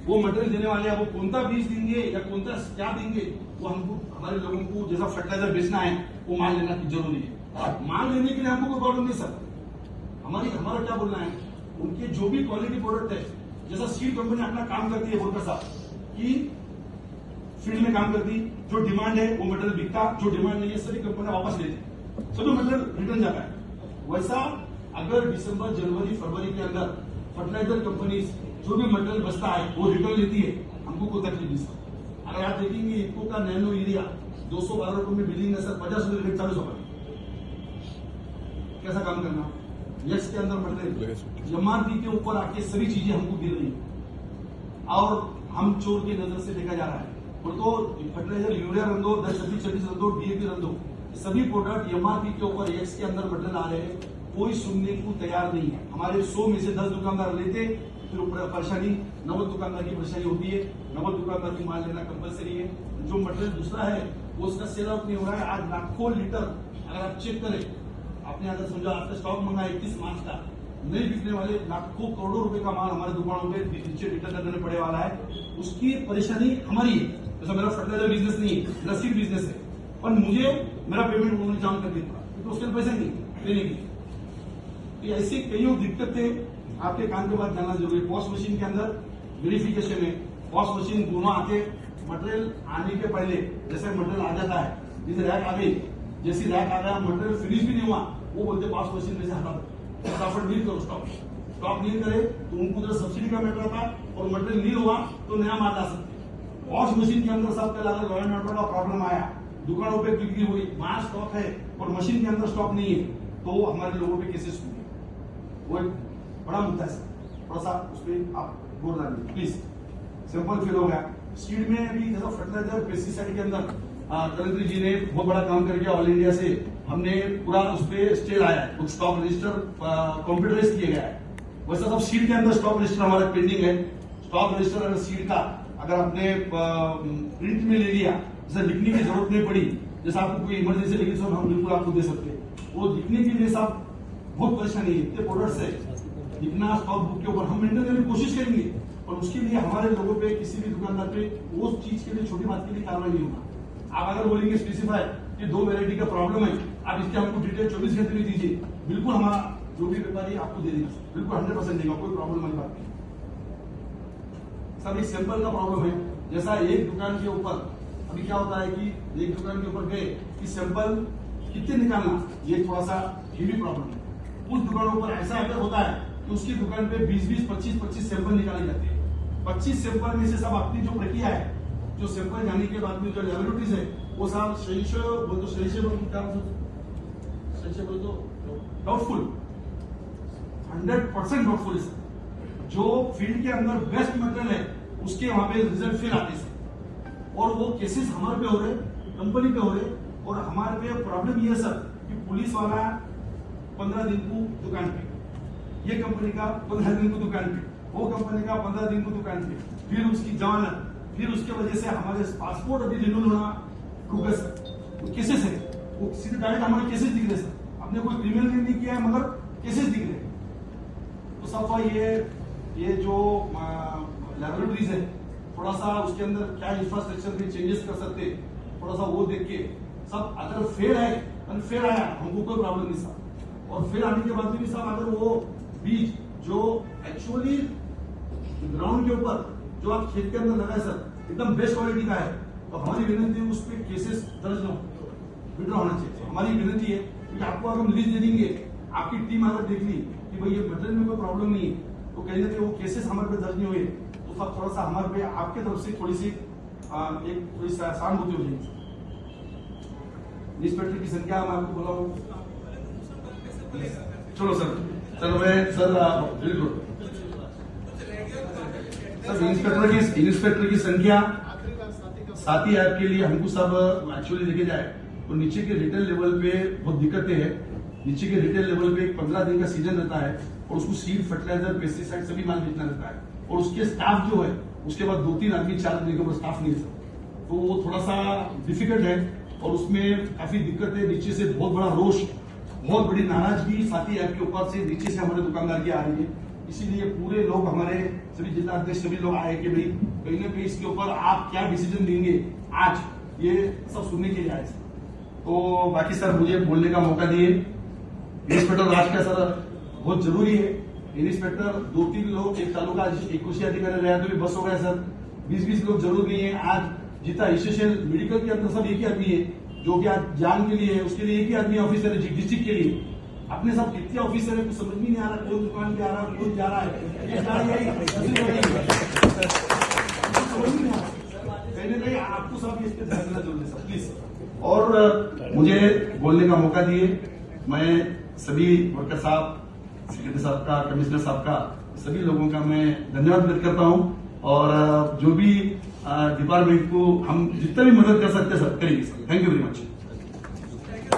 वो मटेरियल देने वाले हैं, वो कौन सा बीज देंगे या कौन सा क्या देंगे, वो हमको हमारे लोगों को जैसा फर्टिलाइजर बेचना है वो माल लेना की जरूरी है। माल लेने के लिए हमको कोई प्रॉब्लम नहीं सर। हमारा क्या बोलना है, उनके जो भी क्वालिटी प्रोडक्ट है, जैसा सीड कंपनी अपना काम करती है बोलकर साहब कि फील्ड में काम करती, जो डिमांड है वो मटेरियल बिकता, जो डिमांड नहीं है सभी कंपनियां वापस लेती, सभी मटेरियल रिटर्न जाता है। वैसा अगर दिसंबर जनवरी फरवरी के अंदर फर्टिलाइजर कंपनी जो भी मटेरियल बचता है वो रिटर्न लेती है, हमको कोई तकलीफ नहीं सर। अगर आप देखेंगे इको का नैनो यूरिया 212 रुपए में बिलिंग है सर, 50 रुपए रेट 40 रुपए, कैसा काम करना। यक्स के अंदर मटेरियल एमआरपी के ऊपर आके सभी चीजें हमको गिर रही और हम चोर की नजर से देखा जा रहा है। तो फर्टिलाइजर यूरिया रन दो, 10-26 रन दो, डीएपी रन दो, सभी प्रोडक्ट एमआरपी के ऊपर एक्स के अंदर मटेरियल आ रहे हैं, कोई सुनने को तैयार नहीं है। हमारे 100 में से 10 दुकानदार लेते, फिर परेशानी 90 दुकानदार की परेशानी होती है। 90 दुकानदार की माल लेना कंपलसरी है। जो मटेरियल दूसरा है वो उसका सेल आउट नहीं हो रहा है। आज लाखों लीटर अगर आप चेक करें, आपने अगर समझा आपका स्टॉक मंगा 31 मार्च का, नहीं बिकने वाले लाखों करोड़ों रुपए का माल हमारे दुकानों पे नीचे रिटर्न करने पड़े वाला है। उसकी परेशानी हमारी है। जैसा मेरा फर्टिलाइजर बिजनेस नहीं है, मेरा सीड बिजनेस है, पर मुझे मेरा पेमेंट उन्होंने जाम कर दिया क्योंकि उसके पैसे नहीं देने की। ऐसी कई दिक्कतें आपके काम के बाद जानना जरूरी है। पॉस मशीन के अंदर वेरिफिकेशन है, पॉस मशीन दोनों आके मटेरियल आने के पहले जैसे मटेरियल आ जाता है, जैसे रैक आ गई, जैसी रैक आ गया मटेरियल फिनिश भी नहीं हुआ, वो बोलते पॉस मशीन में से हटा दो, फटाफट नील करो, स्टॉक नील करे तो उनको उधर सब्सिडी का मैटर था और मटेरियल नील हुआ तो नया माल ला सकते। वॉश मशीन के अंदर सब कल अगर लॉ एंड ऑर्डर का प्रॉब्लम आया, दुकानों पे बिक्री हुई, माल स्टॉक है और मशीन के अंदर स्टॉक नहीं है, तो हमारे लोगों पे केसेस हुए। वो एक बड़ा मुद्दा है सर, थोड़ा सा उस पर आप बोल रहे हैं प्लीज। सिंपल फील हो गया। सीड में भी जैसा फर्टिलाइजर पेस्टिसाइड के अंदर कलेक्टर जी ने बहुत बड़ा काम करके ऑल इंडिया से हमने पूरा उस पर स्टे लाया है, कुछ स्टॉक रजिस्टर कंप्यूटराइज किया गया है। वैसा सब सीड के अंदर स्टॉक रजिस्टर हमारा पेंडिंग है। स्टॉक रजिस्टर अगर सीड का अगर आपने प्रिंट में ले लिया, जैसे लिखने की जरूरत नहीं पड़ी, जैसे आपको कोई इमरजेंसी लगी तो हम बिल्कुल आपको दे सकते हैं। वो लिखने के लिए साहब बहुत परेशानी है, इतने प्रोडक्ट्स है, लिखना स्टॉक बुक के ऊपर हम मेंटेन करने की कोशिश करेंगे, और उसके लिए हमारे लोगों पे किसी भी दुकानदार पे उस चीज के लिए छोटी बात के लिए कार्रवाई नहीं होगा। आप अगर बोलेंगे स्पेसिफाई कि 2 वैरायटी का प्रॉब्लम है, आप इसके हमको डिटेल 24 घंटे में दीजिए, बिल्कुल हमारा जो भी व्यापारी आपको दे देगा, बिल्कुल 100% देगा, कोई प्रॉब्लम वाली बात नहीं। सब एक सैंपल का प्रॉब्लम है। जैसा एक दुकान के ऊपर अभी क्या होता है कि एक दुकान के ऊपर गए कि सैंपल कितने निकालना, ये थोड़ा सा हेवी प्रॉब्लम है। उस दुकानों पर ऐसा अगर होता है कि उसकी दुकान पे 20-20, 25-25 सैंपल निकाले जाते हैं। 25 सैंपल में से सब अपनी जो प्रक्रिया है, जो सैंपल जाने के बाद में जो लैबोरेटरीज है, वो सब सही बोल तो डाउटफुल, 100% डाउटफुल है। जो फील्ड के अंदर बेस्ट मटेरियल है उसके वहां पे रिजल्ट फेल आते हैं, और वो केसेस हमारे पे हो रहे, कंपनी पे हो रहे। और हमारे पे प्रॉब्लम ये है सर कि पुलिस वाला 15 दिन को दुकान पे, ये कंपनी का 15 दिन को दुकान पे, वो कंपनी का 15 दिन को दुकान पे, फिर उसकी जमानत, फिर उसके वजह से हमारे पासपोर्ट अभी रिन्यूअल होना रुक गए सर। वो केसेस है, वो सीधे डायरेक्ट हमारे केसेस दिख रहे सर, आपने कोई क्रिमिनल नहीं किया है मगर केसेस दिख रहे। तो सब ये जो लैबोरेटरीज है, थोड़ा सा उसके अंदर क्या इंफ्रास्ट्रक्चर में चेंजेस कर सकते, थोड़ा सा वो देख के सब, अगर फेल है फेल आया हमको कोई प्रॉब्लम नहीं साहब। और फेल आने के बाद भी साहब अगर वो बीज जो एक्चुअली ग्राउंड के ऊपर जो आप खेत के अंदर लगाए सर एकदम बेस्ट क्वालिटी का है, तो हमारी विनती है उस पर केसेस दर्ज न विड्रॉ होना चाहिए। हमारी विनती है कि आपको अगर हम लिस्ट दे देंगे, आपकी टीम अगर देख ली कि भाई ये मटेरियल में कोई प्रॉब्लम नहीं है, तो कहीं ना कहीं वो केसेस हमारे पे दर्ज नहीं हुए, तो सब थोड़ा सा हमारे पे आपके तरफ से थोड़ी सी थोड़ी सहानुभूति हो जाएगी। इंस्पेक्टर की संख्या मैं आपको बोला हूँ। चलो सर मैं सर बिल्कुल सर इंस्पेक्टर की संख्या 7 ही ऐप के लिए हमको सब एक्चुअली देखे जाए तो नीचे के रिटेल लेवल पे बहुत दिक्कतें हैं। नीचे के रिटेल लेवल पे 15 दिन का सीजन रहता है और उसको सीड, फर्टिलाइजर, पेस्टिसाइड सभी माल बेचना रहता है, और उसके स्टाफ जो है उसके बाद 2-3 आदमी 4 आदमी के ऊपर स्टाफ नहीं है, तो वो थोड़ा सा डिफिकल्ट है और उसमें काफी दिक्कत है। नीचे से बहुत बड़ा रोष, बहुत बड़ी नाराजगी साथी ऐप के ऊपर से नीचे से हमारे दुकानदार की आ रही है। इसीलिए पूरे लोग हमारे सभी जिला अध्यक्ष सभी लोग आए कि भाई कहीं ना कहीं इसके ऊपर आप क्या डिसीजन देंगे आज, ये सब सुनने के लिए आए सर। तो बाकी सर मुझे बोलने का मौका दिए। इंस्पेक्टर राज का सर बहुत जरूरी है। इंस्पेक्टर 2-3 लोग एक तालुका एक कृषि अधिकारी रहा तो भी बस हो गया सर। 20-20 लोग जरूर नहीं है। आज जितना एसोसिएशन मेडिकल के अंदर सब एक ही आदमी है, जो कि आज जान के लिए है उसके लिए एक ही आदमी ऑफिसर है डिस्ट्रिक्ट के लिए। अपने सब कितने ऑफिसर है कुछ समझ में नहीं आ रहा, कौन दुकान पे आ रहा कौन जा रहा है, कहीं ना कहीं आपको सब इस पे ध्यान देना जरूरी है प्लीज। और मुझे बोलने का मौका दिए, मैं सभी वर्कर साहब, सेक्रेटरी साहब का, कमिश्नर साहब का, सभी लोगों का मैं धन्यवाद व्यक्त करता हूं। और जो भी डिपार्टमेंट को हम जितना भी मदद कर सकते हैं सर करेंगे sir. Thank you very much.